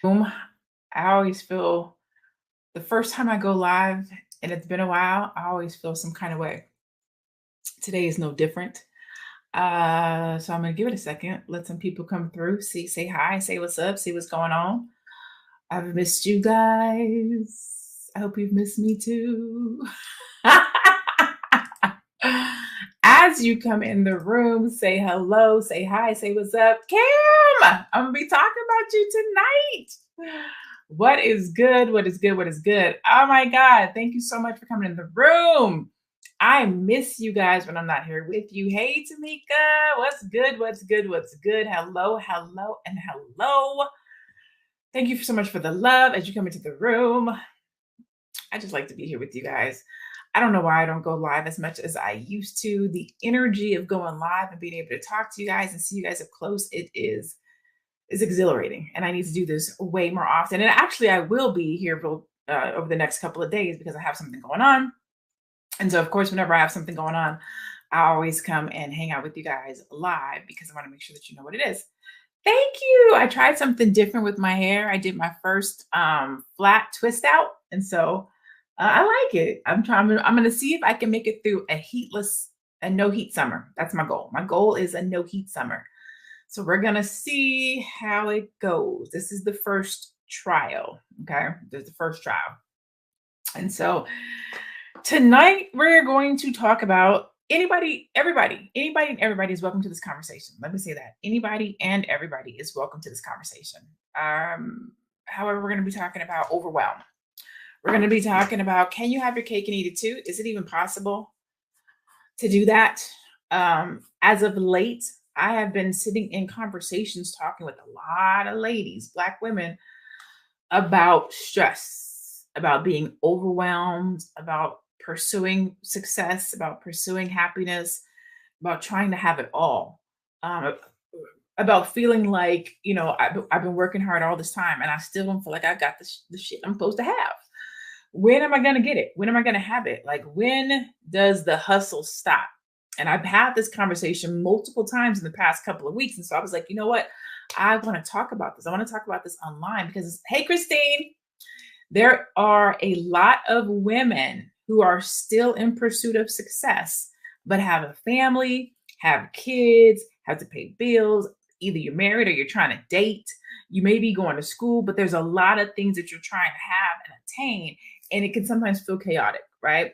I always feel the first time I go live, and it's been a while, I always feel some kind of way. Today is no different. So I'm gonna give it a second, let some people come through, say hi, say what's up, see what's going on. I've missed you guys. I hope you've missed me too. As you come in the room, say hello, say hi, say what's up. Kim, I'm gonna be talking about you tonight. What is good? What is good? What is good? Oh my God. Thank you so much for coming in the room. I miss you guys when I'm not here with you. Hey, Tamika, what's good? What's good? What's good? Hello, hello, and hello. Thank you so much for the love as you come into the room. I just like to be here with you guys. I don't know why I don't go live as much as I used to. The energy of going live and being able to talk to you guys and see you guys up close, it is exhilarating. And I need to do this way more often. And actually, I will be here over the next couple of days because I have something going on. And so, of course, whenever I have something going on, I always come and hang out with you guys live because I want to make sure that you know what it is. Thank you. I tried something different with my hair. I did my first flat twist out. And so I like it. I'm going to see if I can make it through a no heat summer. That's my goal. My goal is a no heat summer. So we're going to see how it goes. This is the first trial. Okay. This is the first trial. And so tonight we're going to talk about anybody and everybody is welcome to this conversation. Let me say that. Anybody and everybody is welcome to this conversation. However, we're going to be talking about overwhelm. We're going to be talking about, can you have your cake and eat it too? Is it even possible to do that? As of late, I have been sitting in conversations talking with a lot of ladies, Black women, about stress, about being overwhelmed, about pursuing success, about pursuing happiness, about trying to have it all, about feeling like, I've been working hard all this time and I still don't feel like I got the shit I'm supposed to have. When am I going to get it? When am I going to have it? Like, when does the hustle stop? And I've had this conversation multiple times in the past couple of weeks. And so I was like, you know what? I want to talk about this. I want to talk about this online because, hey, Christine, there are a lot of women who are still in pursuit of success, but have a family, have kids, have to pay bills. Either you're married or you're trying to date. You may be going to school, but there's a lot of things that you're trying to have and attain. And it can sometimes feel chaotic, right?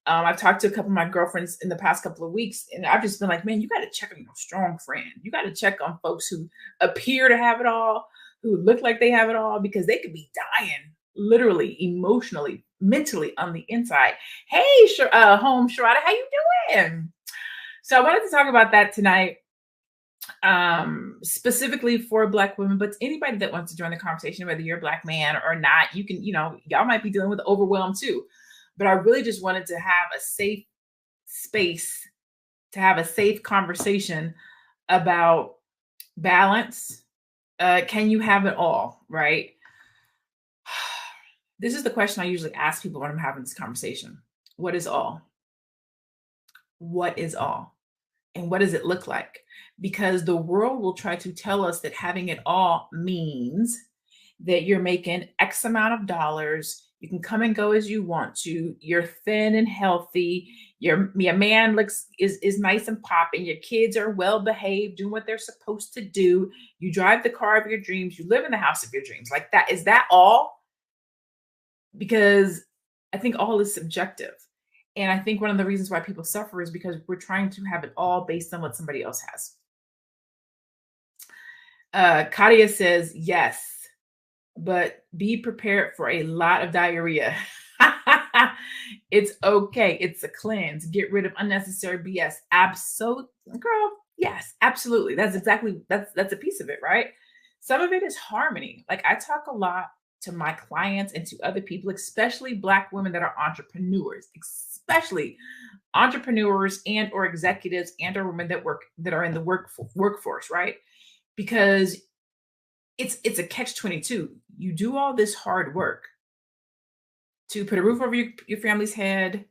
I've talked to a couple of my girlfriends in the past couple of weeks, and I've just been like, man, you got to check on your strong friend. You got to check on folks who appear to have it all, who look like they have it all, because they could be dying literally, emotionally, mentally on the inside. Hey, home Sharada, how you doing? So I wanted to talk about that tonight, specifically for Black women, but anybody that wants to join the conversation, whether you're a Black man or not, you can, y'all might be dealing with overwhelm too. But I really just wanted to have a safe space, to have a safe conversation about balance. Can you have it all, right? This is the question I usually ask people when I'm having this conversation. What is all? What is all? And what does it look like? Because the world will try to tell us that having it all means that you're making X amount of dollars. You can come and go as you want to. You're thin and healthy. Your man is nice and popping. Your kids are well behaved, doing what they're supposed to do. You drive the car of your dreams. You live in the house of your dreams. Like that. Is that all? Because I think all is subjective. And I think one of the reasons why people suffer is because we're trying to have it all based on what somebody else has. Kadia says, yes, but be prepared for a lot of diarrhea. It's okay. It's a cleanse. Get rid of unnecessary BS. Absolutely, girl. Yes, absolutely. That's a piece of it, right? Some of it is harmony. Like, I talk a lot to my clients and to other people, especially Black women that are entrepreneurs, especially entrepreneurs and or executives and or women that are in the workforce, right? Because it's a catch-22. You do all this hard work to put a roof over your family's head,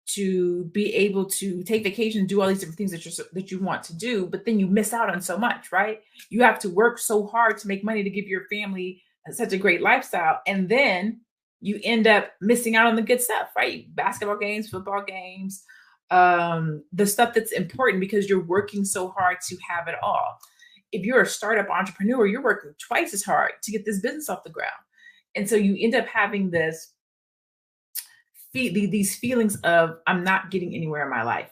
to be able to take vacation, do all these different things that you want to do, but then you miss out on so much, right? You have to work so hard to make money to give your family such a great lifestyle. And then you end up missing out on the good stuff, right? Basketball games, football games, the stuff that's important because you're working so hard to have it all. If you're a startup entrepreneur, you're working twice as hard to get this business off the ground. And so you end up having these feelings of I'm not getting anywhere in my life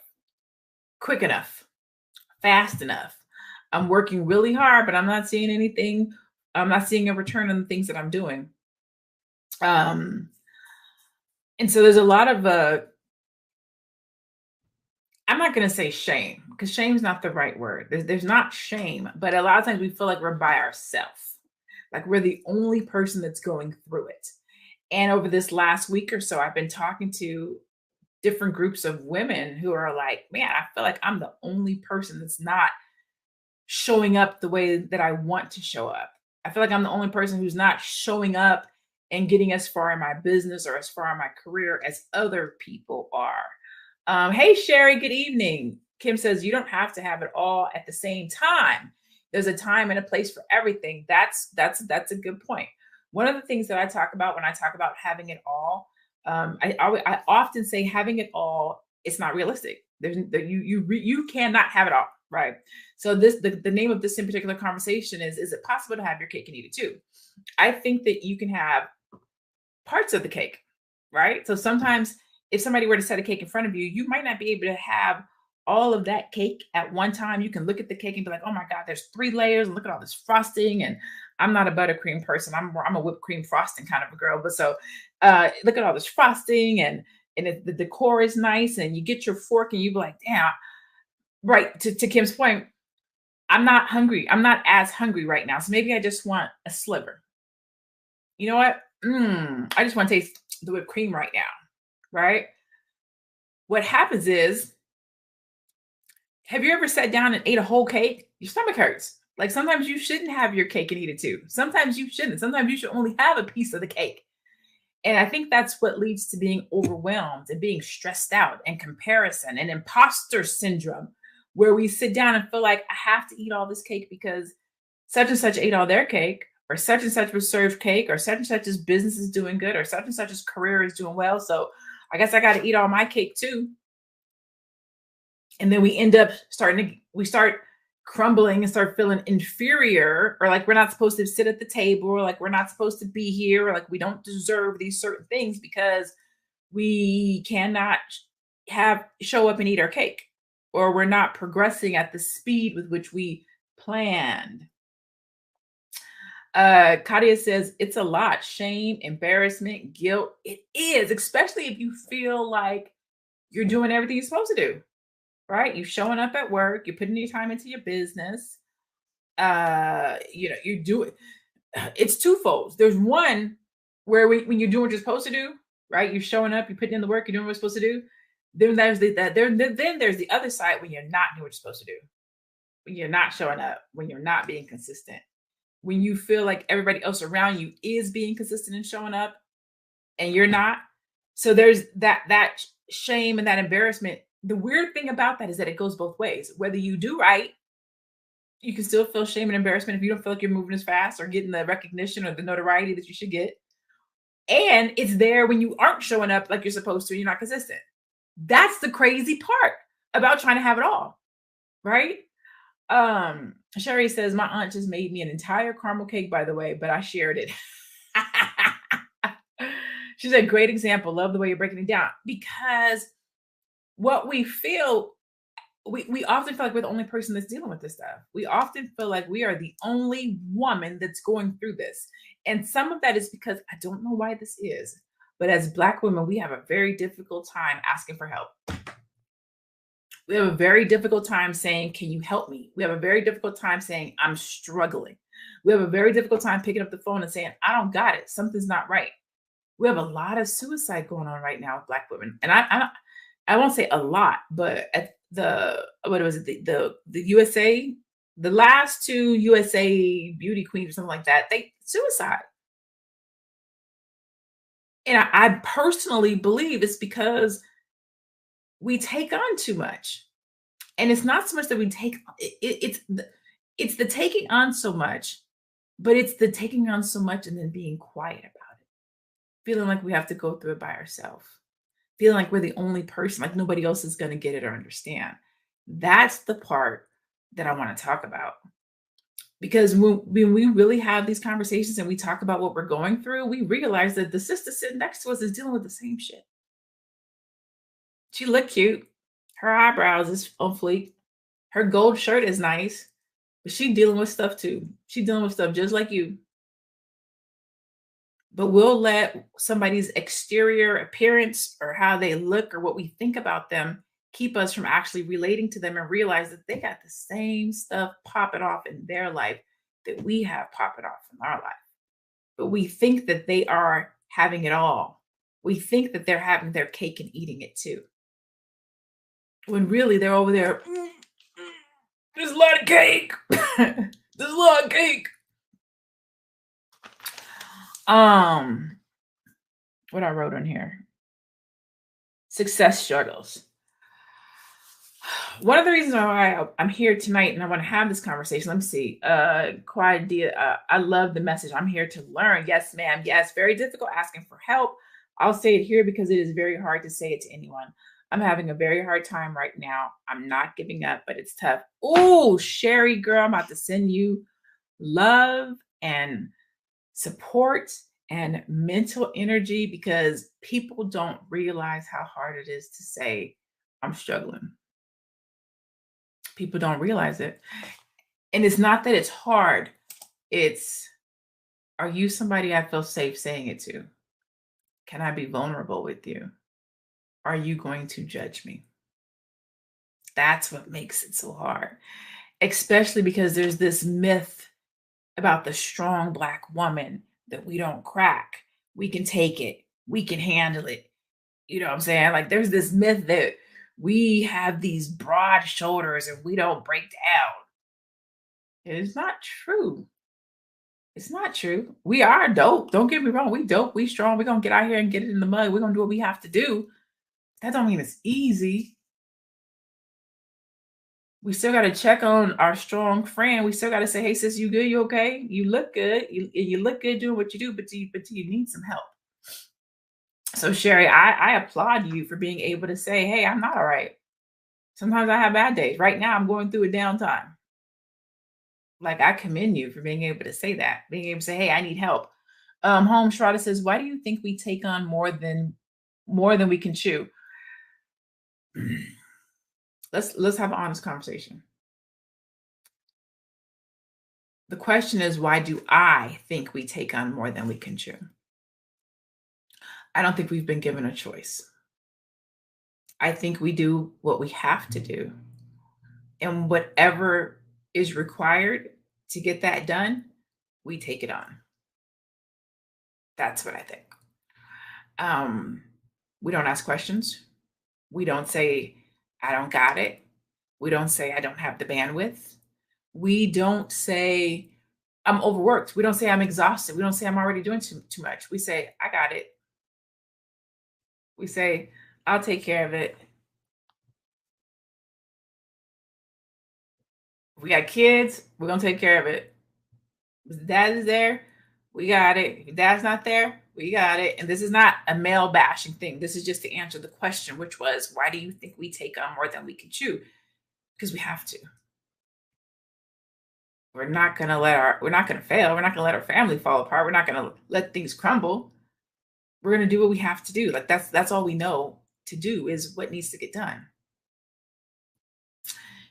quick enough, fast enough. I'm working really hard, but I'm not seeing anything. I'm not seeing a return on the things that I'm doing. Um, and so there's a lot of I'm not going to say shame because shame is not the right word. There's not shame, but a lot of times we feel like we're by ourselves, like we're the only person that's going through it. And over this last week or so, I've been talking to different groups of women who are like, man, I feel like I'm the only person that's not showing up the way that I want to show up. I feel like I'm the only person who's not showing up and getting as far in my business or as far in my career as other people are. Hey, Sherry, good evening. Kim says, you don't have to have it all at the same time. There's a time and a place for everything. That's a good point. One of the things that I talk about when I talk about having it all, I often say having it all, it's not realistic. You cannot have it all, right? So the name of this in particular conversation is it possible to have your cake and eat it too? I think that you can have parts of the cake, right? So sometimes if somebody were to set a cake in front of you, you might not be able to have all of that cake at one time. You can look at the cake and be like, oh my God, there's 3 layers. Look at all this frosting. And I'm not a buttercream person. I'm a whipped cream frosting kind of a girl. But so look at all this frosting and the decor is nice. And you get your fork and you be like, damn, right. To Kim's point, I'm not hungry. I'm not as hungry right now. So maybe I just want a sliver. You know what? I just want to taste the whipped cream right now. Right? What happens is, have you ever sat down and ate a whole cake? Your stomach hurts. Like sometimes you shouldn't have your cake and eat it too. Sometimes you shouldn't. Sometimes you should only have a piece of the cake. And I think that's what leads to being overwhelmed and being stressed out and comparison and imposter syndrome, where we sit down and feel like I have to eat all this cake because such and such ate all their cake, or such and such was served cake, or such and such's business is doing good, or such and such's career is doing well. So I guess I got to eat all my cake too. And then we end up we start crumbling and start feeling inferior, or like we're not supposed to sit at the table, or like we're not supposed to be here, or like we don't deserve these certain things because we cannot show up and eat our cake, or we're not progressing at the speed with which we planned. Kadia says it's a lot. Shame, embarrassment, guilt. It is, especially if you feel like you're doing everything you're supposed to do, right? You're showing up at work, you're putting your time into your business. You do it. It's twofold. There's one where when you're doing what you're supposed to do, right? You're showing up, you're putting in the work, you're doing what you're supposed to do. Then there's the other side when you're not doing what you're supposed to do, when you're not showing up, when you're not being consistent, when you feel like everybody else around you is being consistent and showing up and you're not. So there's that shame and that embarrassment. The weird thing about that is that it goes both ways. Whether you do right, you can still feel shame and embarrassment if you don't feel like you're moving as fast or getting the recognition or the notoriety that you should get. And it's there when you aren't showing up like you're supposed to and you're not consistent. That's the crazy part about trying to have it all, right? Sherry says, my aunt just made me an entire caramel cake, by the way, but I shared it. She's a great example. Love the way you're breaking it down, because what we feel, we often feel like we're the only person that's dealing with this stuff. We often feel like we are the only woman that's going through this. And some of that is because I don't know why this is, but as Black women, we have a very difficult time asking for help. We have a very difficult time saying, can you help me? We have a very difficult time saying, I'm struggling. We have a very difficult time picking up the phone and saying, I don't got it. Something's not right. We have a lot of suicide going on right now with Black women. And I won't say a lot, but at the USA, the last 2 USA beauty queens or something like that, they suicide. And I personally believe it's because we take on too much. And it's not so much that we take, it's the taking on so much But it's the taking on so much and then being quiet about it, feeling like we have to go through it by ourselves, feeling like we're the only person, like nobody else is going to get it or understand. That's the part that I want to talk about. Because when we really have these conversations and we talk about what we're going through, we realize that the sister sitting next to us is dealing with the same shit. She look cute. Her eyebrows is on fleek. Her gold shirt is nice, but she dealing with stuff too. She dealing with stuff just like you. But we'll let somebody's exterior appearance or how they look or what we think about them keep us from actually relating to them and realize that they got the same stuff popping off in their life that we have popping off in our life. But we think that they are having it all. We think that they're having their cake and eating it too. When really they're over there, there's a lot of cake. There's a lot of cake. What I wrote on here. Success struggles. One of the reasons why I'm here tonight and I want to have this conversation. Let me see. Quiet idea. I love the message. I'm here to learn. Yes, ma'am. Yes. Very difficult asking for help. I'll say it here because it is very hard to say it to anyone. I'm having a very hard time right now. I'm not giving up, but it's tough. Oh, Sherry, girl, I'm about to send you love and support and mental energy because people don't realize how hard it is to say, I'm struggling. People don't realize it. And it's not that it's hard. It's, are you somebody I feel safe saying it to? Can I be vulnerable with you? Are you going to judge me? That's what makes it so hard, especially because there's this myth about the strong Black woman that we don't crack. We can take it. We can handle it. You know what I'm saying? Like there's this myth that we have these broad shoulders and we don't break down. It's not true. It's not true. We are dope. Don't get me wrong. We dope. We strong. We're going to get out here and get it in the mud. We're going to do what we have to do. That don't mean it's easy. We still got to check on our strong friend. We still got to say, hey, sis, you good? You okay? You look good. You look good doing what you do, but do you need some help? So, Sherry, I applaud you for being able to say, hey, I'm not all right. Sometimes I have bad days. Right now, I'm going through a downtime. Like, I commend you for being able to say that, being able to say, hey, I need help. Home Shroud says, why do you think we take on more than we can chew? Let's have an honest conversation. The question is, why do I think we take on more than we can chew? I don't think we've been given a choice. I think we do what we have to do. And whatever is required to get that done, we take it on. That's what I think. We don't ask questions. We don't say, I don't got it. We don't say, I don't have the bandwidth. We don't say, I'm overworked. We don't say, I'm exhausted. We don't say, I'm already doing too much. We say, I got it. We say, I'll take care of it. If we got kids, we're going to take care of it. If dad is there, we got it. If dad's not there, we got it. And this is not a male bashing thing. This is just to answer the question, which was, why do you think we take on more than we can chew? Because we have to. We're not going to fail. We're not going to let our family fall apart. We're not going to let things crumble. We're going to do what we have to do. Like that's all we know to do is what needs to get done.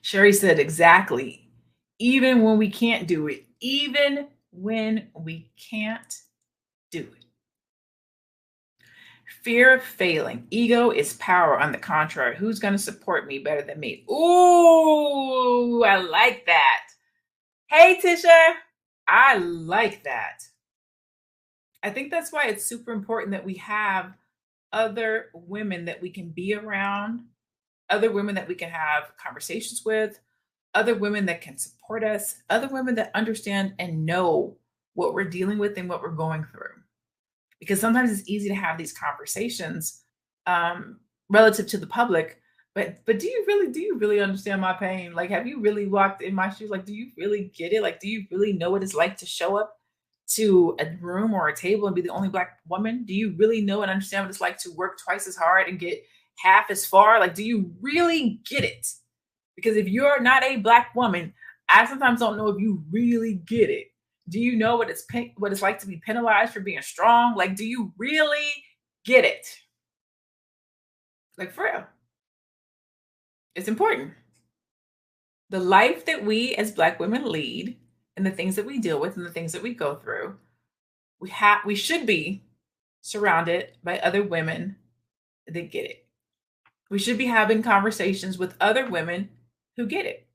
Sherry said, exactly. Even when we can't do it, even when we can't do it. Fear of failing. Ego is power. On the contrary, who's going to support me better than me? Ooh, I like that. Hey, Tisha, I like that. I think that's why it's super important that we have other women that we can be around, other women that we can have conversations with, other women that can support us, other women that understand and know what we're dealing with and what we're going through. Because sometimes it's easy to have these conversations relative to the public, but do you really understand my pain? Like, have you really walked in my shoes? Like, do you really get it? Like, do you really know what it's like to show up to a room or a table and be the only Black woman? Do you really know and understand what it's like to work twice as hard and get half as far? Like, do you really get it? Because if you're not a Black woman, I sometimes don't know if you really get it. Do you know what it's like to be penalized for being strong? Like, do you really get it? Like, for real, it's important. The life that we as Black women lead and the things that we deal with and the things that we go through, we should be surrounded by other women that get it. We should be having conversations with other women who get it.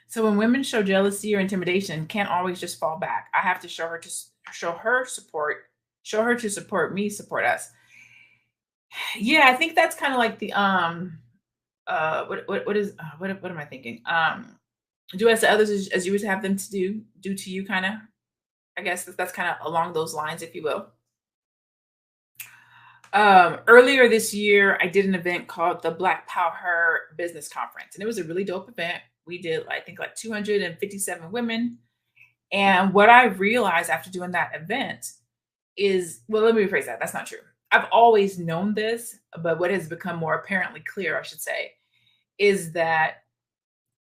So when women show jealousy or intimidation, can't always just fall back. I have to show her support, show her to support me, support us. Yeah, I think that's kind of like the what am I thinking? Do as to others as you would have them to do to you, kind of. I guess that's kind of along those lines, if you will. Earlier this year, I did an event called the Black Power Business Conference, and it was a really dope event. We did, I think, like 257 women. And what I realized after doing that event is, well, let me rephrase that. That's not true. I've always known this, but what has become more apparently clear, I should say, is that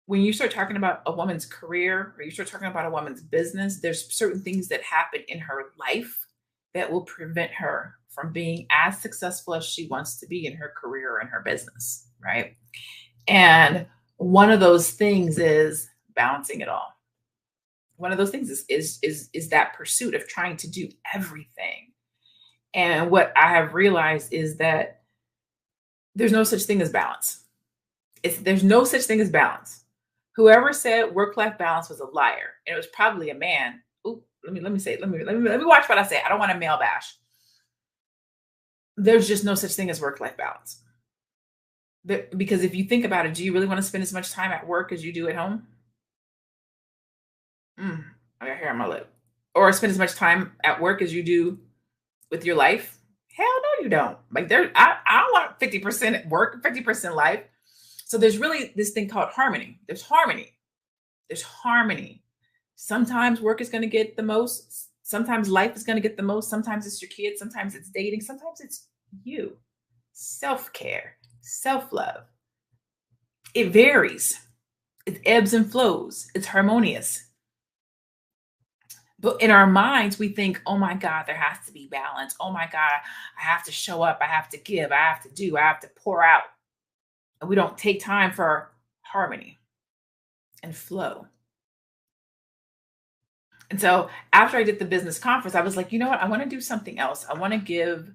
when you start talking about a woman's career or you start talking about a woman's business, there's certain things that happen in her life that will prevent her from being as successful as she wants to be in her career or in her business, right? And one of those things is balancing it all. One of those things is that pursuit of trying to do everything. And what I have realized is that there's no such thing as balance. There's no such thing as balance. Whoever said work-life balance was a liar, and it was probably a man. Ooh, let me watch what I say. I don't want to male bash. There's just no such thing as work-life balance. Because if you think about it, do you really want to spend as much time at work as you do at home? I got hair on my lip. Or spend as much time at work as you do with your life? Hell no, you don't. Like I don't want 50% at work, 50% life. So there's really this thing called harmony. There's harmony. There's harmony. Sometimes work is going to get the most. Sometimes life is going to get the most. Sometimes it's your kids. Sometimes it's dating. Sometimes it's you. Self-care, self-love. It varies. It ebbs and flows. It's harmonious. But in our minds, we think, oh my God, there has to be balance. Oh my God, I have to show up. I have to give. I have to do. I have to pour out. And we don't take time for harmony and flow. And so after I did the business conference, I was like, you know what? I want to do something else. I want to give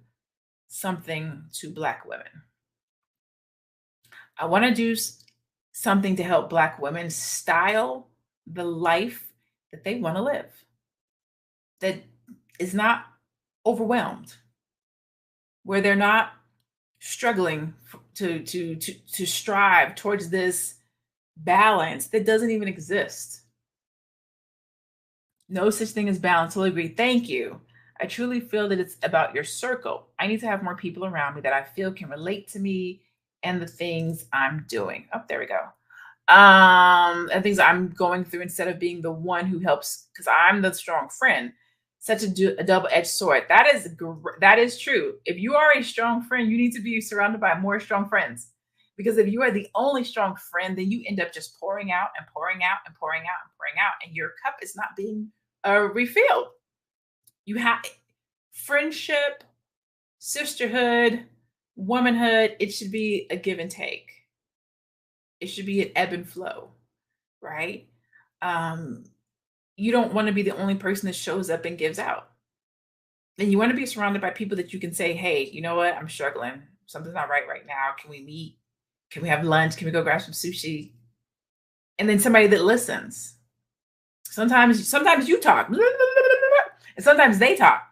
something to Black women. I want to do something to help Black women style the life that they want to live, that is not overwhelmed, where they're not struggling to strive towards this balance that doesn't even exist. No such thing as balance. Totally agree. Thank you. I truly feel that it's about your circle. I need to have more people around me that I feel can relate to me and the things I'm doing. Oh, there we go. And things I'm going through, instead of being the one who helps, because I'm the strong friend. Such a double-edged sword. That is true. If you are a strong friend, you need to be surrounded by more strong friends. Because if you are the only strong friend, then you end up just pouring out and pouring out and pouring out and pouring out, and your cup is not being refilled. You have friendship, sisterhood, womanhood. It should be a give and take. It should be an ebb and flow, right? You don't want to be the only person that shows up and gives out. And you want to be surrounded by people that you can say, hey, you know what? I'm struggling. Something's not right now. Can we meet? Can we have lunch? Can we go grab some sushi? And then somebody that listens. Sometimes you talk, and sometimes they talk,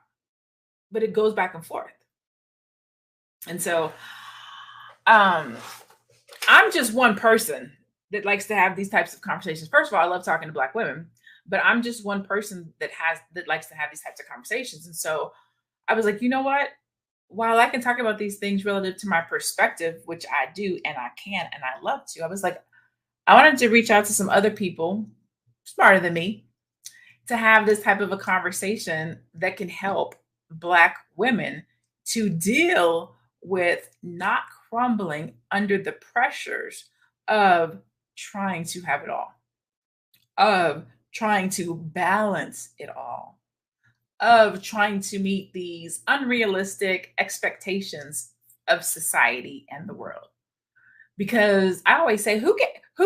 but it goes back and forth. And so I'm just one person that likes to have these types of conversations. First of all, I love talking to Black women, but I'm just one person that likes to have these types of conversations. And so I was like, you know what? While I can talk about these things relative to my perspective, which I do, and I can, and I love to, I was like, I wanted to reach out to some other people smarter than me to have this type of a conversation that can help Black women to deal with not crumbling under the pressures of trying to have it all, of trying to balance it all, of trying to meet these unrealistic expectations of society and the world. Because I always say, who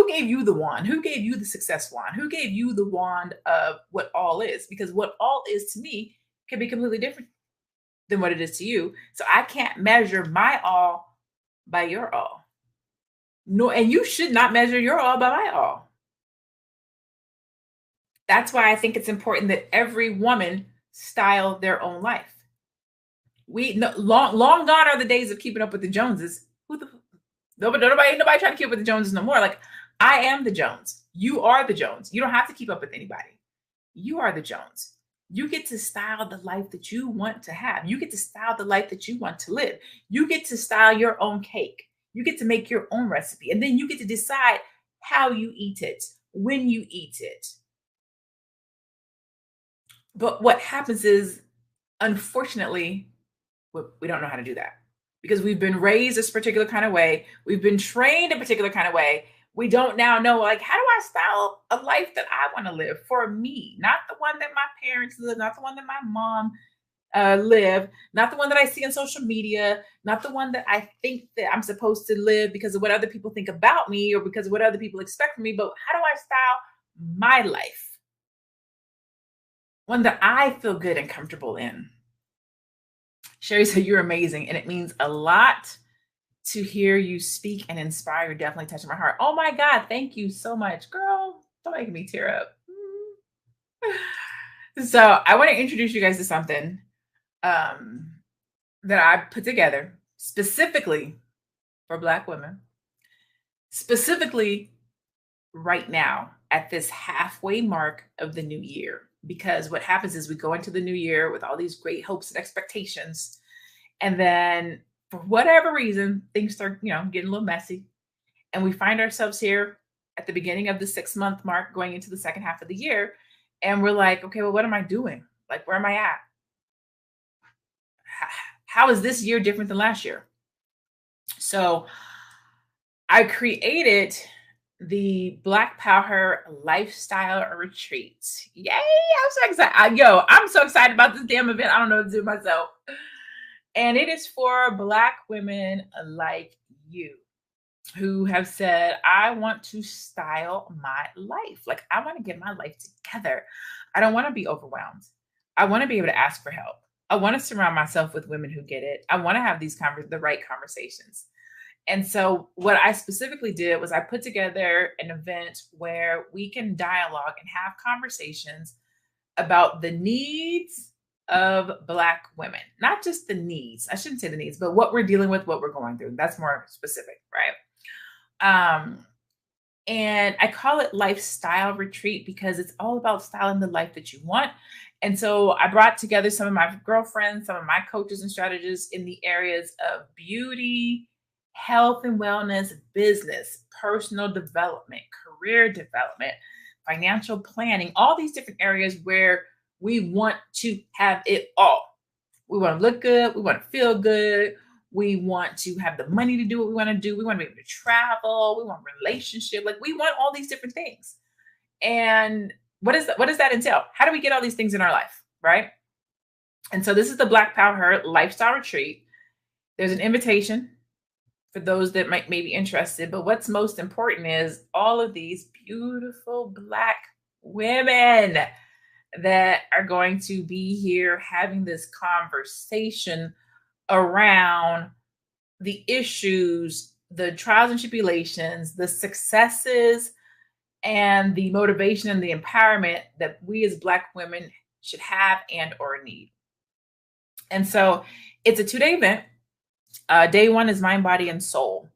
gave you the wand? Who gave you the success wand? Who gave you the wand of what all is? Because what all is to me can be completely different than what it is to you. So I can't measure my all by your all. No, and you should not measure your all by my all. That's why I think it's important that every woman style their own life. We no, long gone are the days of keeping up with the Joneses. Who the nobody trying to keep up with the Joneses no more. Like, I am the Jones. You are the Jones. You don't have to keep up with anybody. You are the Jones. You get to style the life that you want to have. You get to style the life that you want to live. You get to style your own cake. You get to make your own recipe. And then you get to decide how you eat it, when you eat it. But what happens is, unfortunately, we don't know how to do that because we've been raised this particular kind of way. We've been trained a particular kind of way. We don't now know, like, how do I style a life that I want to live for me? Not the one that my parents live, not the one that my mom live, not the one that I see on social media, not the one that I think that I'm supposed to live because of what other people think about me or because of what other people expect from me. But how do I style my life? One that I feel good and comfortable in. Sherry said, you're amazing. And it means a lot to hear you speak and inspire. You're definitely touching my heart. Oh my God. Thank you so much. Girl, don't make me tear up. So I want to introduce you guys to something that I put together specifically for Black women, specifically right now at this halfway mark of the new year. Because what happens is we go into the new year with all these great hopes and expectations. And then for whatever reason, things start, getting a little messy. And we find ourselves here at the beginning of the 6-month mark going into the second half of the year. And we're like, okay, well, what am I doing? Like, where am I at? How is this year different than last year? So I created the Black Power Lifestyle Retreat. Yay! I'm so excited. I'm so excited about this damn event. I don't know what to do myself. And it is for Black women like you who have said, I want to style my life. Like, I want to get my life together. I don't want to be overwhelmed. I want to be able to ask for help. I want to surround myself with women who get it. I want to have the right conversations. And so what I specifically did was I put together an event where we can dialogue and have conversations about the needs of Black women, not just the needs. I shouldn't say the needs, but what we're dealing with, what we're going through. That's more specific, right? And I call it Lifestyle Retreat because it's all about styling the life that you want. And so I brought together some of my girlfriends, some of my coaches and strategists in the areas of beauty, health and wellness, business, personal development, career development, financial planning, all these different areas where we want to have it all. We want to look good. We want to feel good. We want to have the money to do what we want to do. We want to be able to travel. We want relationship. Like, we want all these different things. And what does that entail? How do we get all these things in our life, right? And so this is the Black Power Lifestyle Retreat. There's an invitation for those that may be interested. But what's most important is all of these beautiful Black women that are going to be here having this conversation around the issues, the trials and tribulations, the successes, and the motivation and the empowerment that we as Black women should have and or need. And so it's a 2-day event. Day 1 is mind, body, and soul.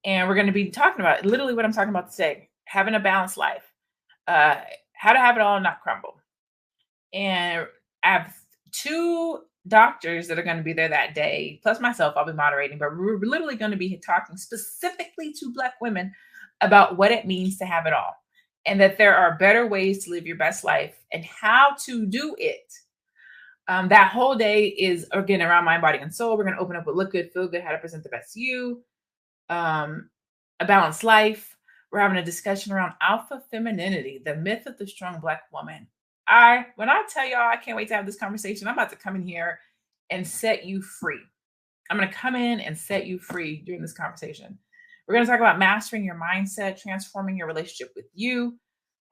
And we're going to be talking about literally what I'm talking about today, having a balanced life, how to have it all and not crumble. And I have 2 doctors that are going to be there that day, plus myself. I'll be moderating, but we're literally going to be talking specifically to Black women about what it means to have it all. and that there are better ways to live your best life and how to do it. That whole day is, again, around mind, body, and soul. We're going to open up with look good, feel good, how to present the best you, a balanced life. We're having a discussion around alpha femininity, the myth of the strong Black woman. When I tell y'all, I can't wait to have this conversation. I'm about to come in here and set you free. I'm going to come in and set you free during this conversation. We're going to talk about mastering your mindset, transforming your relationship with you.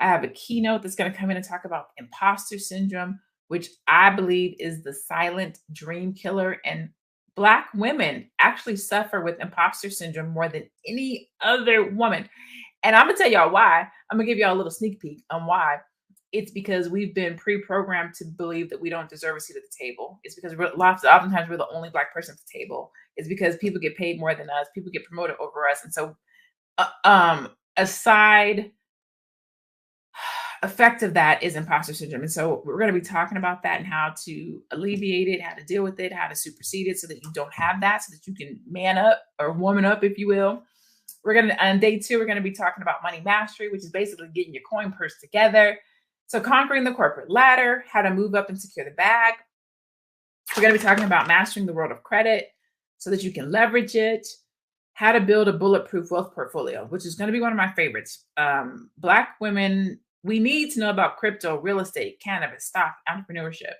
I have a keynote that's going to come in and talk about imposter syndrome, which I believe is the silent dream killer. And Black women actually suffer with imposter syndrome more than any other woman. And I'm going to tell y'all why. I'm going to give y'all a little sneak peek on why. It's because we've been pre-programmed to believe that we don't deserve a seat at the table. It's because oftentimes we're the only Black person at the table. It's because people get paid more than us. People get promoted over us. And so a side effect of that is imposter syndrome. And so we're going to be talking about that and how to alleviate it, how to deal with it, how to supersede it so that you don't have that, so that you can man up or woman up, if you will. On day 2, we're going to be talking about money mastery, which is basically getting your coin purse together. So conquering the corporate ladder, how to move up and secure the bag. We're going to be talking about mastering the world of credit so that you can leverage it, how to build a bulletproof wealth portfolio, which is going to be one of my favorites. Black women, we need to know about crypto, real estate, cannabis, stock, entrepreneurship.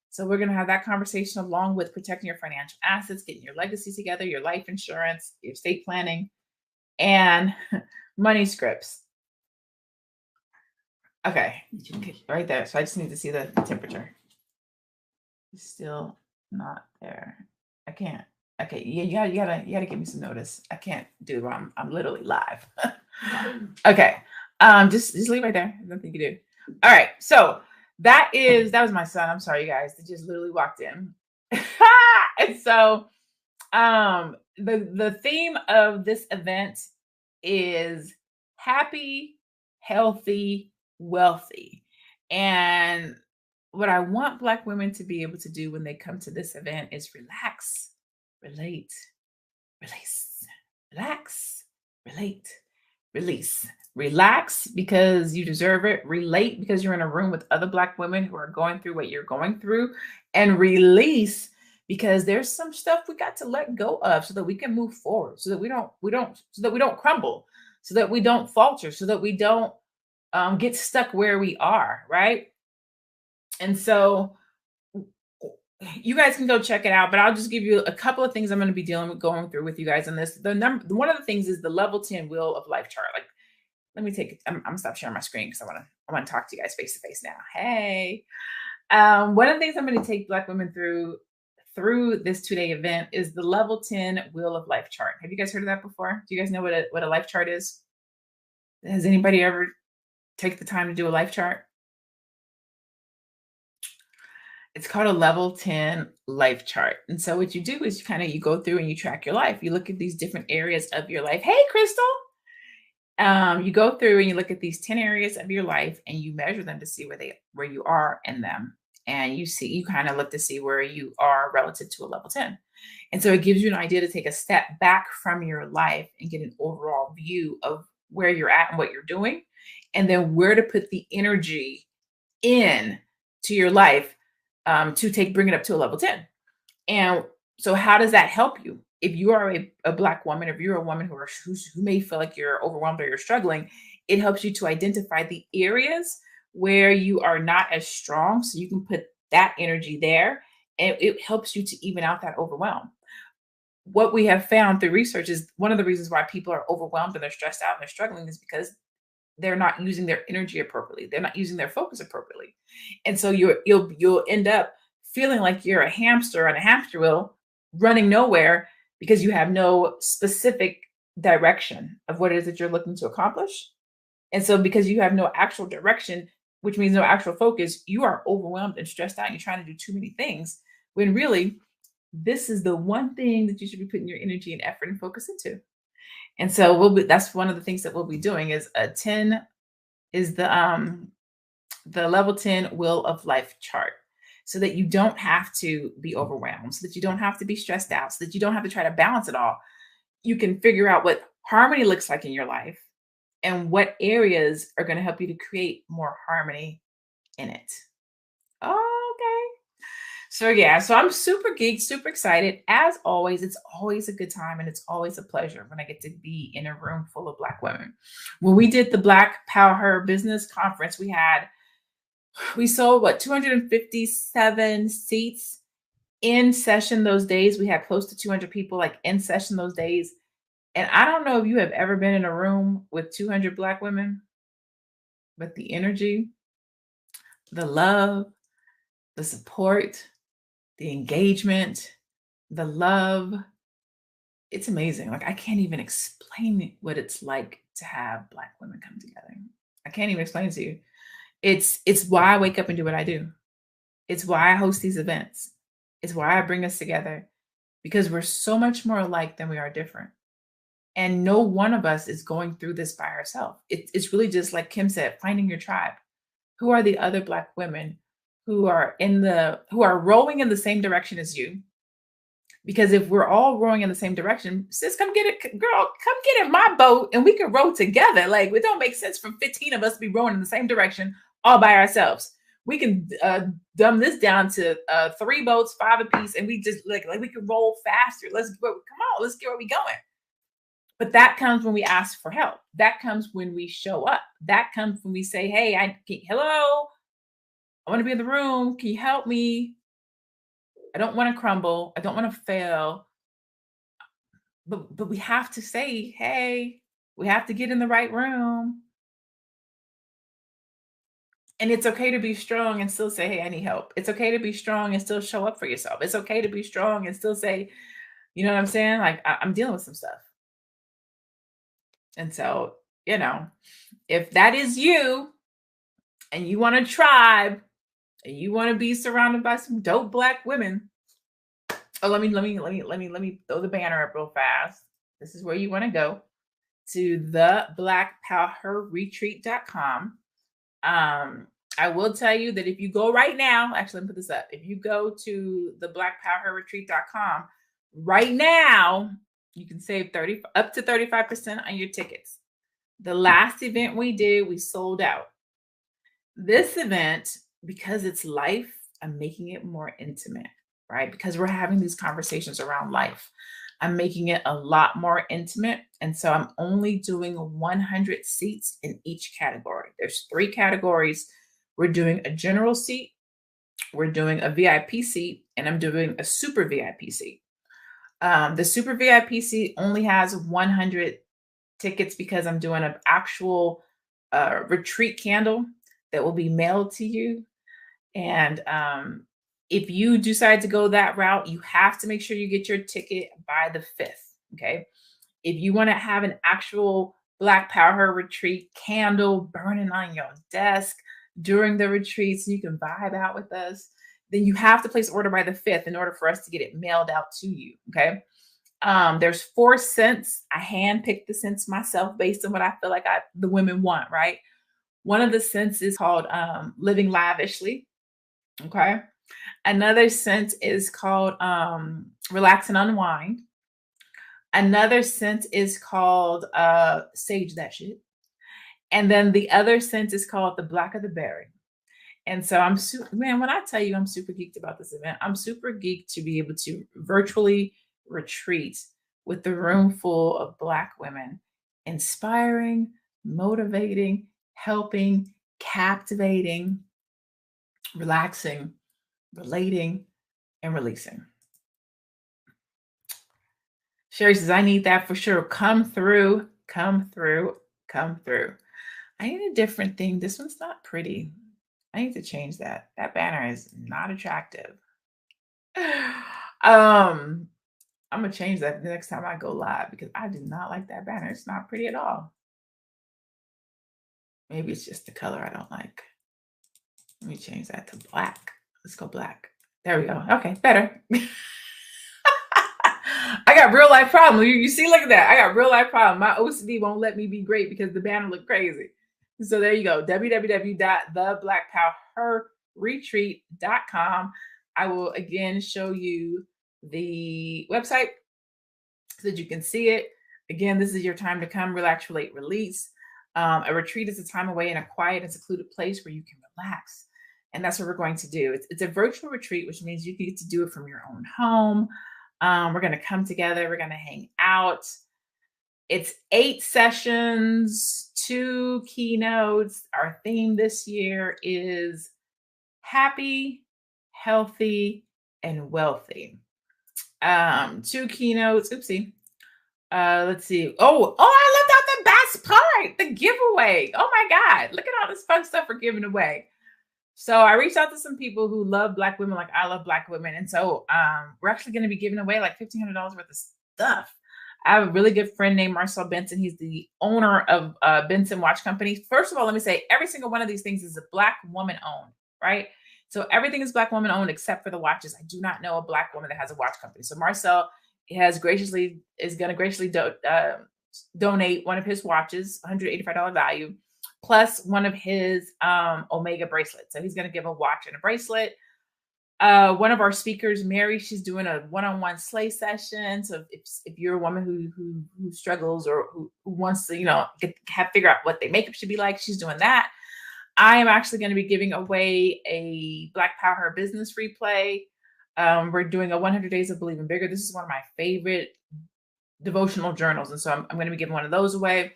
So we're going to have that conversation along with protecting your financial assets, getting your legacy together, your life insurance, your estate planning, and money scripts. Okay, right there. So I just need to see the temperature. It's still not there. I can't. Okay, yeah, you gotta give me some notice. I can't do it while I'm literally live. Okay, just leave right there. There's nothing you can do. All right, so that was my son. I'm sorry, you guys. They just literally walked in. And so the theme of this event is happy, healthy, wealthy. And what I want Black women to be able to do when they come to this event is relax, relate, release, relax, relate, release. Relax because you deserve it. Relate because you're in a room with other Black women who are going through what you're going through. And release because there's some stuff we got to let go of so that we can move forward, so that we don't crumble, so that we don't falter, so that we don't get stuck where we are, right? And so you guys can go check it out, but I'll just give you a couple of things I'm going to be going through with you guys on this. One of the things is the level 10 wheel of life chart. Like, let me take it. I'm gonna stop sharing my screen because I want to talk to you guys face to face now. Hey, one of the things I'm going to take Black women through this 2-day event is the level 10 wheel of life chart. Have you guys heard of that before? Do you guys know what a life chart is? Has anybody ever taken the time to do a life chart? It's called a level 10 life chart. And so what you do is you go through and you track your life. You look at these different areas of your life. Hey, Crystal. You go through and you look at these 10 areas of your life and you measure them to see where you are in them. And you kind of look to see where you are relative to a level 10. And so it gives you an idea to take a step back from your life and get an overall view of where you're at and what you're doing, and then where to put the energy in to your life to bring it up to a level 10. And so how does that help you? If you are a Black woman, if you're a woman who may feel like you're overwhelmed or you're struggling, it helps you to identify the areas where you are not as strong, so you can put that energy there, and it helps you to even out that overwhelm. What we have found through research is one of the reasons why people are overwhelmed and they're stressed out and they're struggling is because they're not using their energy appropriately. They're not using their focus appropriately. And so you'll end up feeling like you're a hamster on a hamster wheel running nowhere because you have no specific direction of what it is that you're looking to accomplish. And so because you have no actual direction, which means no actual focus, you are overwhelmed and stressed out. You're trying to do too many things when really this is the one thing that you should be putting your energy and effort and focus into. And so that's one of the things that we'll be doing is the level 10 wheel of life chart, so that you don't have to be overwhelmed, so that you don't have to be stressed out, so that you don't have to try to balance it all. You can figure out what harmony looks like in your life and what areas are going to help you to create more harmony in it. Okay. So yeah, so I'm super geeked, super excited. As always, it's always a good time and it's always a pleasure when I get to be in a room full of Black women. When we did the Black Power Business Conference, we sold what 257 seats in session those days. We had close to 200 people like in session those days. And I don't know if you have ever been in a room with 200 Black women, but the energy, the love, the support, the engagement, the love, it's amazing. Like I can't even explain what it's like to have Black women come together. I can't even explain it to you. It's why I wake up and do what I do. It's why I host these events. It's why I bring us together because we're so much more alike than we are different. And no one of us is going through this by ourselves. It's really just like Kim said, finding your tribe. Who are the other Black women who are rowing in the same direction as you? Because if we're all rowing in the same direction, sis, come get it, girl, come get in my boat and we can row together. Like it don't make sense for 15 of us to be rowing in the same direction all by ourselves. We can dumb this down to 3 boats, 5 apiece, and we just like we can roll faster. Let's go. Come on, let's get where we going. But that comes when we ask for help. That comes when we show up. That comes when we say, "Hey, hello, I want to be in the room. Can you help me? I don't want to crumble. I don't want to fail." But we have to say, "Hey, we have to get in the right room." And it's okay to be strong and still say, "Hey, I need help." It's okay to be strong and still show up for yourself. It's okay to be strong and still say, you know what I'm saying? Like I'm dealing with some stuff. And so, if that is you and you want a tribe and you want to be surrounded by some dope Black women, oh, let me throw the banner up real fast. This is where you want to go to theblackpowerretreat.com. I will tell you that if you go right now, actually, let me put this up. If you go to theblackpowerretreat.com right now, you can save up to 35% on your tickets. The last event we did, we sold out. This event, because it's life, I'm making it more intimate, right? Because we're having these conversations around life. I'm making it a lot more intimate. And so I'm only doing 100 seats in each category. There's 3 categories. We're doing a general seat, we're doing a VIP seat, and I'm doing a super VIP seat. The super VIP seat only has 100 tickets because I'm doing an actual retreat candle that will be mailed to you. And if you decide to go that route, you have to make sure you get your ticket by the 5th. Okay. If you want to have an actual Black Power retreat candle burning on your desk during the retreat so you can vibe out with us, then you have to place order by the 5th in order for us to get it mailed out to you. Okay. There's 4 scents. I handpicked the scents myself based on what I feel like the women want, right? One of the scents is called Living Lavishly. Okay. Another scent is called Relax and Unwind. Another scent is called Sage That Shit. And then the other scent is called The Black of the Berry. And so when I tell you I'm super geeked about this event, I'm super geeked to be able to virtually retreat with the room full of Black women, inspiring, motivating, helping, captivating, relaxing, relating, and releasing. Sherry says, I need that for sure. Come through, come through, come through. I need a different thing. This one's not pretty. I need to change that. That banner is not attractive. I'm gonna change that the next time I go live because I do not like that banner. It's not pretty at all. Maybe it's just the color I don't like. Let me change that to black. Let's go black. There we go. Okay, better. I got real life problem. You see, look at that. I got real life problem. My OCD won't let me be great because the banner look crazy. So there you go. www.theblackpowerretreat.com. I will again show you the website so that you can see it. Again, this is your time to come, relax, relate, release. A retreat is a time away in a quiet and secluded place where you can relax. And that's what we're going to do. It's a virtual retreat, which means you get to do it from your own home. We're going to come together. We're going to hang out. It's 8 sessions, 2 keynotes. Our theme this year is happy, healthy, and wealthy. 2 keynotes. Oopsie. Let's see. Oh, I left out the best part, the giveaway. Oh my God. Look at all this fun stuff we're giving away. So I reached out to some people who love Black women like I love Black women. And so we're actually going to be giving away like $1,500 worth of stuff. I have a really good friend named Marcel Benson. He's the owner of Benson Watch Company. First of all, let me say every single one of these things is a Black woman owned, right? So everything is Black woman owned except for the watches. I do not know a Black woman that has a watch company. So Marcel is going to graciously donate one of his watches, $185 value, plus one of his Omega bracelets. So he's going to give a watch and a bracelet. One of our speakers, Mary, she's doing a one-on-one slay session. So if you're a woman who struggles or who wants to, figure out what their makeup should be like, she's doing that. I am actually going to be giving away a Black Power Business replay. We're doing a 100 Days of Believing Bigger. This is one of my favorite devotional journals. And so I'm going to be giving one of those away.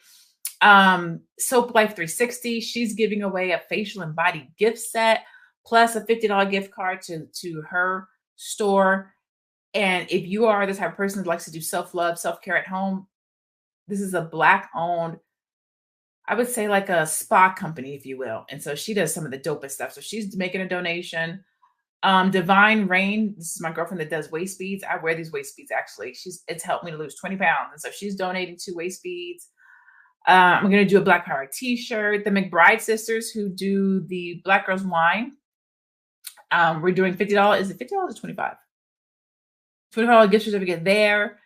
Soap Life 360, she's giving away a facial and body gift set, plus a $50 gift card to her store. And if you are the type of person that likes to do self-love, self-care at home, this is a Black owned, I would say like a spa company, if you will. And so she does some of the dopest stuff. So she's making a donation. Divine Rain, this is my girlfriend that does waist beads. I wear these waist beads actually. It's helped me to lose 20 pounds. And so she's donating 2 waist beads. I'm going to do a Black Power t-shirt. The McBride sisters who do the Black Girls Wine. We're doing $50. Is it $50 or $25? $25 gift certificate there.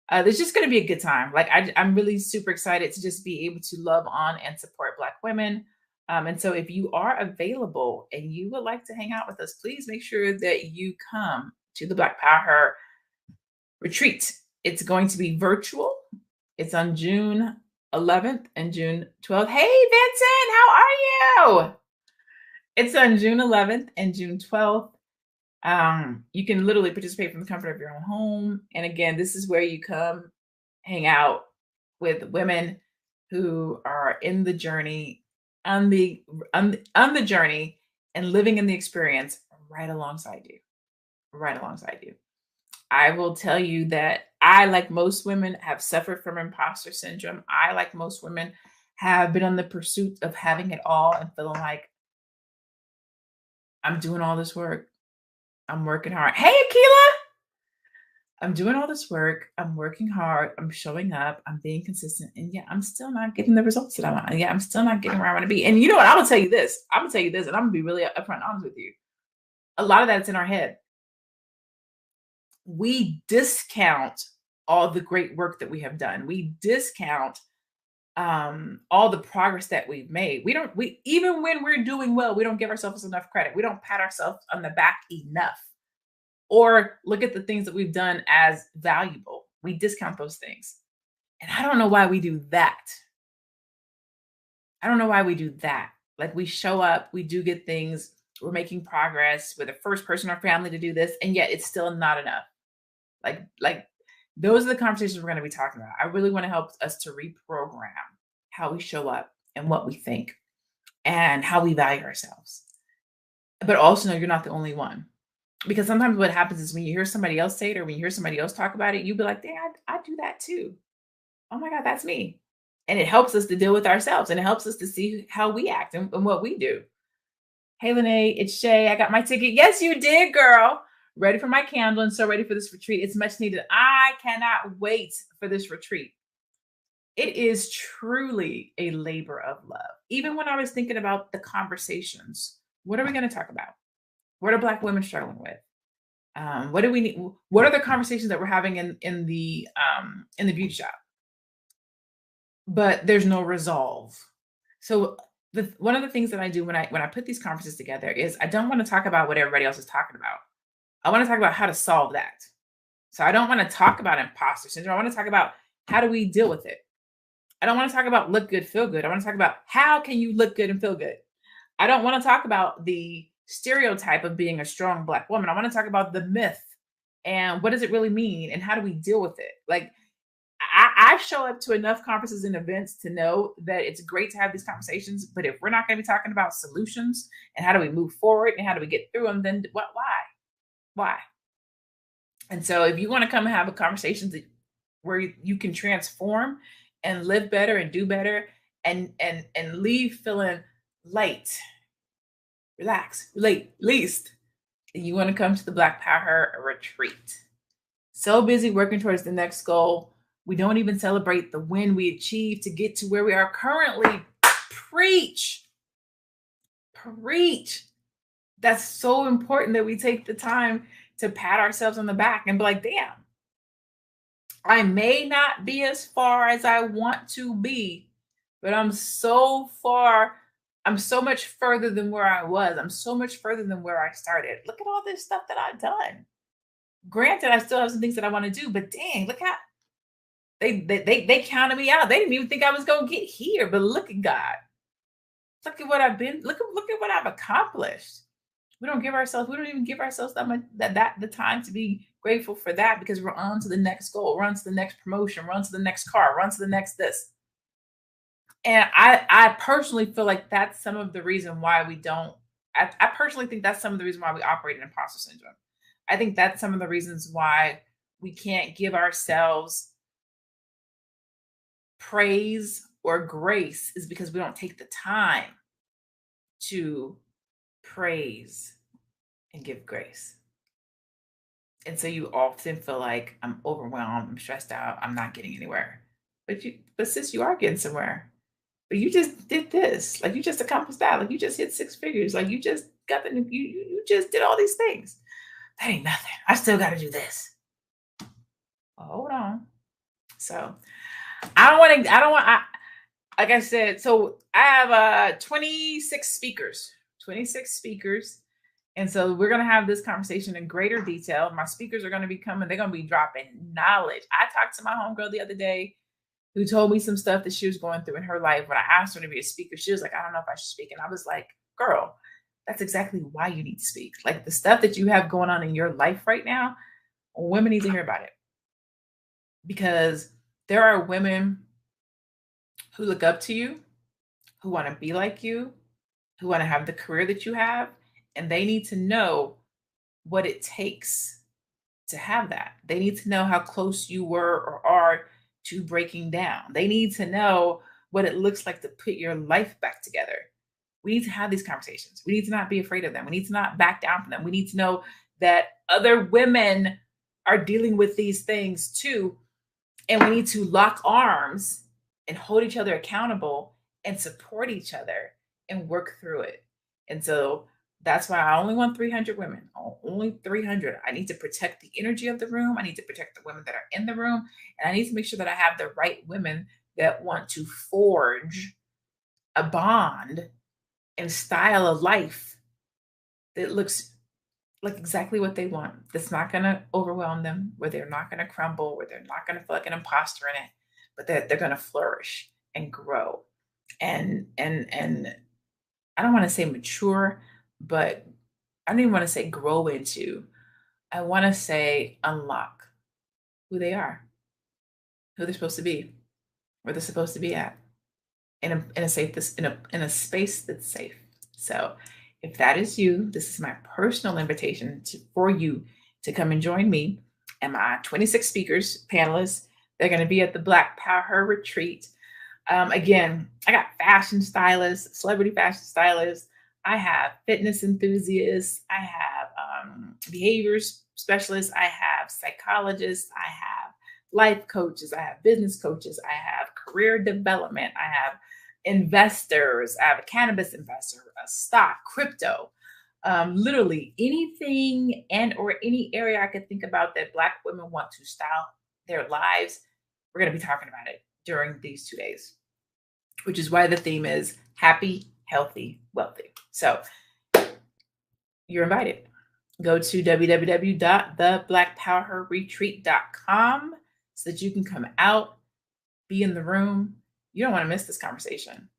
There's just going to be a good time. Like I'm really super excited to just be able to love on and support Black women. And so if you are available and you would like to hang out with us, please make sure that you come to the Black Power retreat. It's going to be virtual. It's on June 11th and June 12th. Hey, Vincent, how are you? It's on June 11th and June 12th. You can literally participate from the comfort of your own home. And again, this is where you come hang out with women who are in the journey, on the journey and living in the experience right alongside you. I will tell you that I, like most women, have suffered from imposter syndrome. I, like most women, have been on the pursuit of having it all and feeling like I'm doing all this work. I'm working hard. Hey, Akila! I'm doing all this work. I'm working hard. I'm showing up. I'm being consistent. And yeah, I'm still not getting the results that I want. And yeah, I'm still not getting where I want to be. And you know what? I'm going to tell you this, and I'm going to be really upfront and honest with you. A lot of that's in our head. We discount all the great work that we have done. We discount all the progress that we've made. Even when we're doing well, we don't give ourselves enough credit. We don't pat ourselves on the back enough or look at the things that we've done as valuable. We discount those things. And I don't know why we do that. Like we show up, we do good things, we're making progress, we're the first person in our family to do this, and yet it's still not enough. Like those are the conversations we're going to be talking about. I really want to help us to reprogram how we show up and what we think and how we value ourselves. But also know you're not the only one. Because sometimes what happens is when you hear somebody else say it or when you hear somebody else talk about it, you'll be like, dang, I do that too. Oh my God, that's me. And it helps us to deal with ourselves and it helps us to see how we act and what we do. Hey, LaNée, it's Shay. I got my ticket. Yes, you did, girl. Ready for my candle and so ready for this retreat. It's much needed. I cannot wait for this retreat. It is truly a labor of love. Even when I was thinking about the conversations, what are we going to talk about? What are Black women struggling with? What do we need? What are the conversations that we're having in the beauty shop? But there's no resolve. So one of the things that I do when I put these conferences together is I don't want to talk about what everybody else is talking about. I want to talk about how to solve that. So I don't want to talk about imposter syndrome. I want to talk about how do we deal with it? I don't want to talk about look good, feel good. I want to talk about how can you look good and feel good. I don't want to talk about the stereotype of being a strong Black woman. I want to talk about the myth and what does it really mean and how do we deal with it? Like, I show up to enough conferences and events to know that it's great to have these conversations. But if we're not going to be talking about solutions and how do we move forward and how do we get through them, then what? Why? Why? And so, if you want to come and have a conversation where you can transform and live better and do better and leave feeling light, relaxed, relate, least, you want to come to the Black Power Retreat. So busy working towards the next goal, we don't even celebrate the win we achieved to get to where we are currently. Preach. Preach. That's so important that we take the time to pat ourselves on the back and be like, damn, I may not be as far as I want to be, but I'm so far. I'm so much further than where I was. I'm so much further than where I started. Look at all this stuff that I've done. Granted, I still have some things that I want to do, but dang, look how they counted me out. They didn't even think I was gonna get here. But look at God. Look at what I've been. Look at what I've accomplished. We don't even give ourselves that the time to be grateful for that because we're on to the next goal, we're on to the next promotion, we're on to the next car, we're on to the next this. And I personally feel like that's some of the reason why we don't. I personally think that's some of the reason why we operate in imposter syndrome. I think that's some of the reasons why we can't give ourselves praise or grace is because we don't take the time to praise and give grace. And so you often feel like I'm overwhelmed, I'm stressed out, I'm not getting anywhere. But sis, you are getting somewhere. But you just did this, like you just accomplished that, like you just hit six figures, like you just got you just did all these things. That ain't nothing. I still got to do this. Well, hold on. So I don't want, like I said, so I have 26 speakers. And so we're going to have this conversation in greater detail. My speakers are going to be coming. They're going to be dropping knowledge. I talked to my homegirl the other day who told me some stuff that she was going through in her life. When I asked her to be a speaker, she was like, I don't know if I should speak. And I was like, girl, that's exactly why you need to speak. Like the stuff that you have going on in your life right now, women need to hear about it. Because there are women who look up to you, who want to be like you, who want to have the career that you have, and they need to know what it takes to have that. They need to know how close you were or are to breaking down. They need to know what it looks like to put your life back together. We need to have these conversations. We need to not be afraid of them. We need to not back down from them. We need to know that other women are dealing with these things too. And we need to lock arms and hold each other accountable and support each other and work through it. And so that's why I only want 300 women, only 300. I need to protect the energy of the room. I need to protect the women that are in the room. And I need to make sure that I have the right women that want to forge a bond and style of life that looks like exactly what they want. That's not going to overwhelm them, where they're not going to crumble, where they're not going to feel like an imposter in it, but that they're going to flourish and grow. And I don't want to say mature, but I don't even want to say grow into. I want to say unlock who they are, who they're supposed to be, where they're supposed to be at, in a space that's safe. So if that is you, this is my personal invitation for you to come and join me and my 26 speakers, panelists. They're going to be at the Black Power Retreat. Again, I got fashion stylists, celebrity fashion stylists. I have fitness enthusiasts. I have behaviors specialists. I have psychologists. I have life coaches. I have business coaches. I have career development. I have investors. I have a cannabis investor, a stock, crypto, literally anything and or any area I could think about that Black women want to style their lives. We're going to be talking about it during these 2 days, which is why the theme is happy, healthy, wealthy. So you're invited. Go to www.theblackpowerretreat.com so that you can come out, be in the room, You don't want to miss this conversation.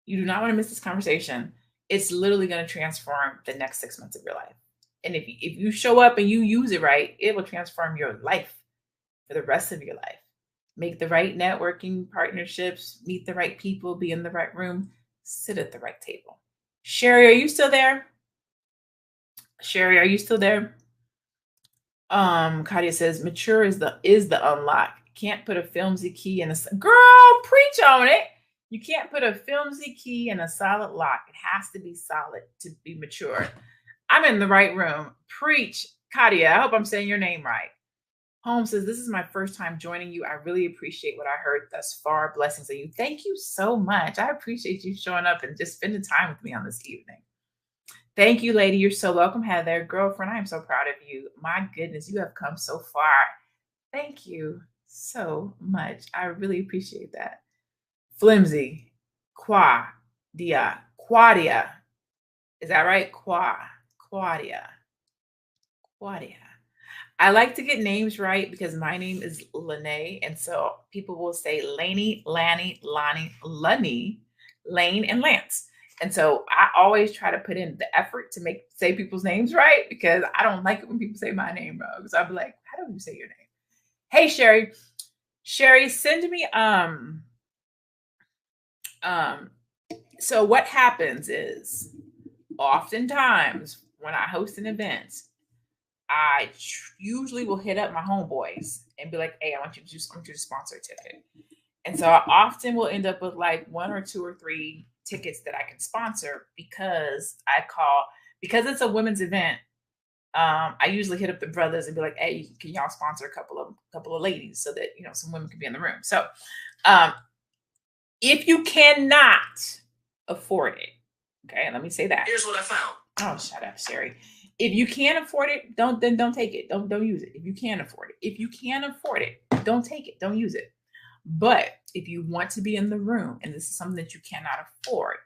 You do not want to miss this conversation. It's literally going to transform the next 6 months of your life. And if you show up and you use it right, it will transform your life for the rest of your life. Make the right networking partnerships, meet the right people, be in the right room, sit at the right table. Sherry, are you still there? Sherry, are you still there? Kadia says, mature is the unlock. Can't put a filmsy key in a girl, preach on it. You can't put a filmsy key in a solid lock. It has to be solid to be mature. I'm in the right room. Preach, Kadia. I hope I'm saying your name right. Holmes says, this is my first time joining you. I really appreciate what I heard thus far. Blessings on you. Thank you so much. I appreciate you showing up and just spending time with me on this evening. Thank you, lady. You're so welcome, Heather. Girlfriend, I am so proud of you. My goodness, you have come so far. Thank you so much. I really appreciate that. Flimsy, Quadia. Is that right? Quadia. I like to get names right because my name is LaNée. And so people will say LaNée, Lanny, Lonnie, LaNée, Lane, and Lance. And so I always try to put in the effort to say people's names right because I don't like it when people say my name wrong. So I'll be like, how do you say your name? Hey, Sherry. Sherry, send me so what happens is oftentimes when I host an event, I usually will hit up my homeboys and be like, hey, I want you to sponsor a ticket. And so I often will end up with like 1 or 2 or 3 tickets that I can sponsor because it's a women's event. I usually hit up the brothers and be like, hey, can y'all sponsor a couple of ladies so that, some women can be in the room. So if you cannot afford it, okay, let me say that. Here's what I found. Oh, shut up, Sherry. If you can't afford it, don't take it. Don't use it. If you can't afford it. If you can afford it, don't take it. Don't use it. But if you want to be in the room and this is something that you cannot afford,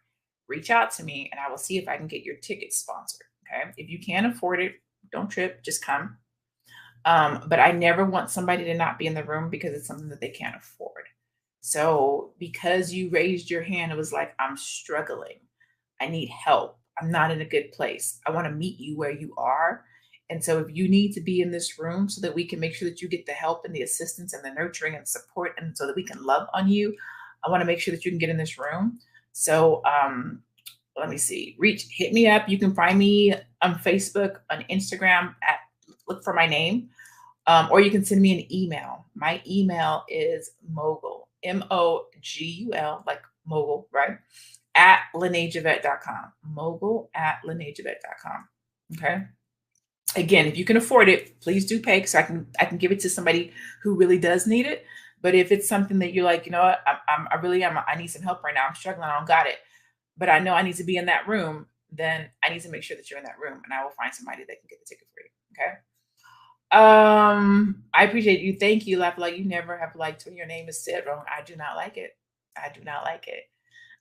reach out to me and I will see if I can get your ticket sponsored. Okay. If you can't afford it, don't trip, just come. But I never want somebody to not be in the room because it's something that they can't afford. So because you raised your hand, it was like, I'm struggling. I need help. I'm not in a good place. I want to meet you where you are. And so if you need to be in this room so that we can make sure that you get the help and the assistance and the nurturing and support, and so that we can love on you, I want to make sure that you can get in this room. So let me see. Hit me up. You can find me on Facebook, on Instagram look for my name. Or you can send me an email. My email is mogul, MOGUL, like mogul, right? At LaNéeJavet.com. Mogul at LaNéeJavet.com. Okay. Again, if you can afford it, please do pay so I can give it to somebody who really does need it. But if it's something that you're like, what, I need some help right now. I'm struggling. I don't got it. But I know I need to be in that room. Then I need to make sure that you're in that room and I will find somebody that can get the ticket for you. Okay. I appreciate you. Thank you. Like you never have liked when your name is said wrong. I do not like it. I do not like it.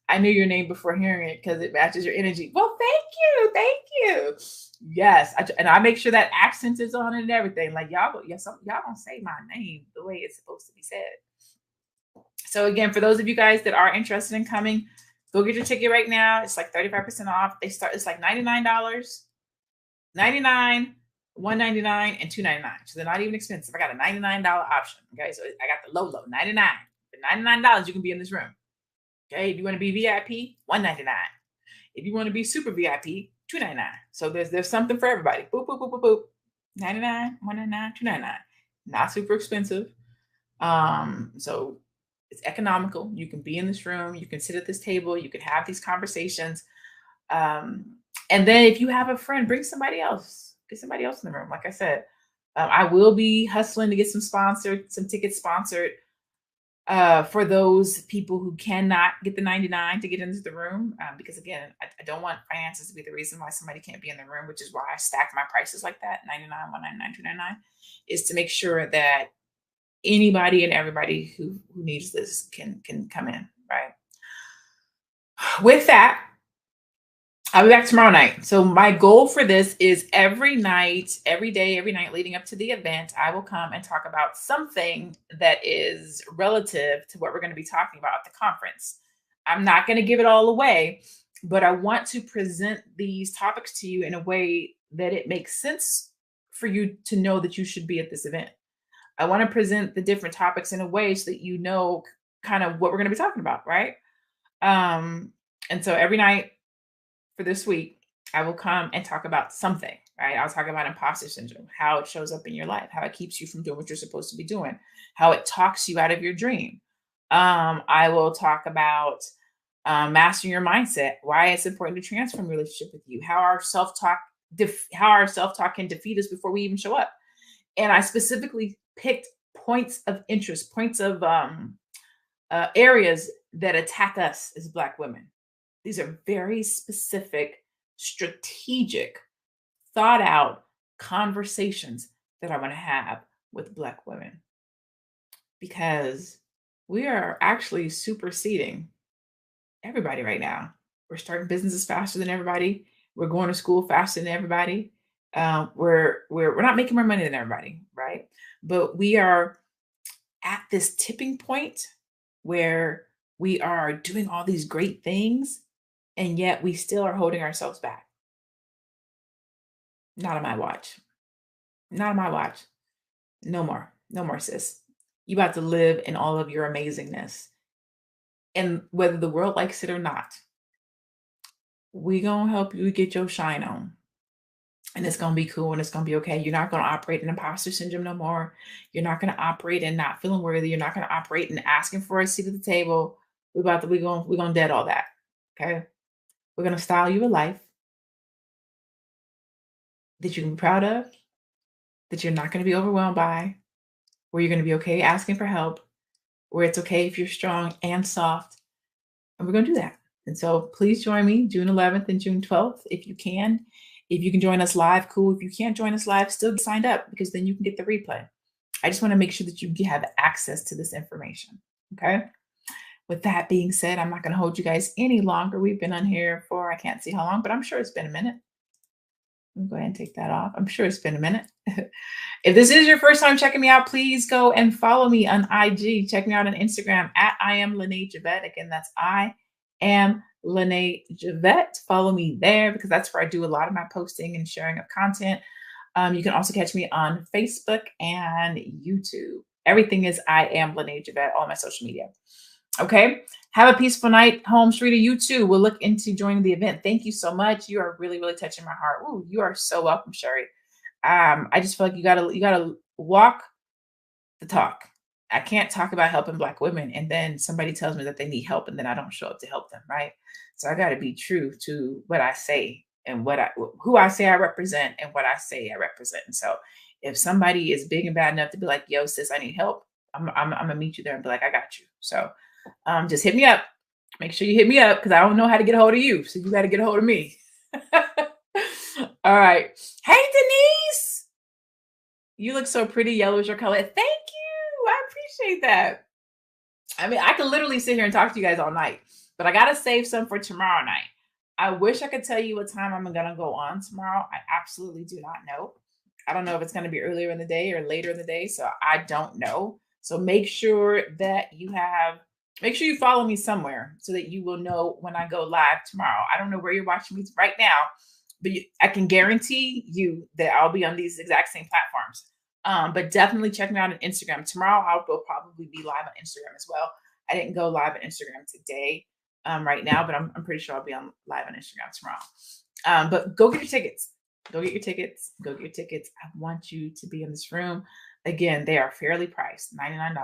I knew your name before hearing it because it matches your energy. Well, thank you. Thank you. Yes. And I make sure that accent is on it and everything. Like y'all don't say my name the way it's supposed to be said. So again, for those of you guys that are interested in coming, go get your ticket right now. It's like 35% off. It's like $99, $99, $199, and $299. So they're not even expensive. I got a $99 option. Okay. So I got the low, $99. For $99, you can be in this room. Okay. If you want to be VIP, $199. If you want to be super VIP, $299. So there's something for everybody. Boop, boop, boop, boop, boop. $99, $199, $299. Not super expensive. So it's economical. You can be in this room. You can sit at this table. You can have these conversations. And then if you have a friend, bring somebody else. Get somebody else in the room. Like I said, I will be hustling to get some tickets sponsored for those people who cannot get the $99 to get into the room. Because again, I don't want finances to be the reason why somebody can't be in the room, which is why I stack my prices like that, $99, $199, $299, is to make sure that anybody and everybody who needs this can come in, right? With that, I'll be back tomorrow night. So my goal for this is every night, every day, every night leading up to the event, I will come and talk about something that is relative to what we're going to be talking about at the conference. I'm not going to give it all away, but I want to present these topics to you in a way that it makes sense for you to know that you should be at this event. I want to present the different topics in a way so that you know kind of what we're going to be talking about, right? And so every night for this week, I will come and talk about something, right? I'll talk about imposter syndrome, how it shows up in your life, how it keeps you from doing what you're supposed to be doing, how it talks you out of your dream. I will talk about mastering your mindset, why it's important to transform relationship with you, how our self-talk can defeat us before we even show up. And I specifically picked points of interest, points of areas that attack us as Black women. These are very specific, strategic, thought out conversations that I want to have with Black women because we are actually superseding everybody right now. We're starting businesses faster than everybody. We're going to school faster than everybody. We're not making more money than everybody, right? But we are at this tipping point where we are doing all these great things and yet we still are holding ourselves back. Not on my watch. Not on my watch. No more. No more, sis. You about to live in all of your amazingness. And whether the world likes it or not, we gonna help you get your shine on. And it's gonna be cool and it's gonna be okay. You're not gonna operate in imposter syndrome no more. You're not gonna operate in not feeling worthy. You're not gonna operate in asking for a seat at the table. We're gonna dead all that. Okay. We're gonna style you a life that you can be proud of, that you're not gonna be overwhelmed by, where you're gonna be okay asking for help, where it's okay if you're strong and soft. And we're gonna do that. And so please join me June 11th and June 12th if you can. If you can join us live, cool. If you can't join us live, still get signed up because then you can get the replay. I just want to make sure that you have access to this information. Okay. With that being said, I'm not going to hold you guys any longer. We've been on here for, I can't see how long, but I'm sure it's been a minute. Let me go ahead and take that off. I'm sure it's been a minute. If this is your first time checking me out, please go and follow me on IG. Check me out on Instagram at I am LaNée Javet. Again, that's I am LaNée Javet. Follow me there because that's where I do a lot of my posting and sharing of content. You can also catch me on Facebook and YouTube. Everything is I am LaNée Javet, all my social media. Okay. Have a peaceful night, home street, you too. We'll look into joining the event. Thank you so much. You are really, really touching my heart. Ooh, you are so welcome, Sherry. I just feel like you gotta walk the talk. I can't talk about helping Black women and then somebody tells me that they need help and then I don't show up to help them, right? So I got to be true to what I say and who I say I represent and what I say I represent. And so if somebody is big and bad enough to be like, yo, sis, I need help, I'm gonna meet you there and be like, I got you. So just hit me up. Make sure you hit me up because I don't know how to get a hold of you. So you got to get a hold of me. All right. Hey, Denise. You look so pretty. Yellow is your color. Thank you. I appreciate that. I mean, I could literally sit here and talk to you guys all night, but I got to save some for tomorrow night. I wish I could tell you what time I'm going to go on tomorrow. I absolutely do not know. I don't know if it's going to be earlier in the day or later in the day. So I don't know. So make sure you follow me somewhere so that you will know when I go live tomorrow. I don't know where you're watching me right now, but I can guarantee you that I'll be on these exact same platforms. But definitely check me out on Instagram. Tomorrow will probably be live on Instagram as well. I didn't go live on Instagram today right now, but I'm pretty sure I'll be on live on Instagram tomorrow. But go get your tickets. Go get your tickets. Go get your tickets. I want you to be in this room. Again, they are fairly priced. $99,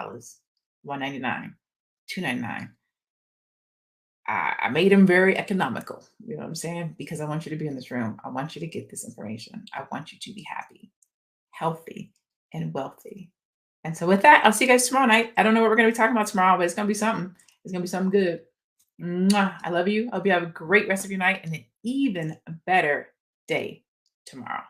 $199, $299. I made them very economical. You know what I'm saying? Because I want you to be in this room. I want you to get this information. I want you to be happy, healthy, and wealthy. And so with that, I'll see you guys tomorrow night. I don't know what we're going to be talking about tomorrow, but it's going to be something. It's going to be something good. Mwah. I love you. I hope you have a great rest of your night and an even better day tomorrow.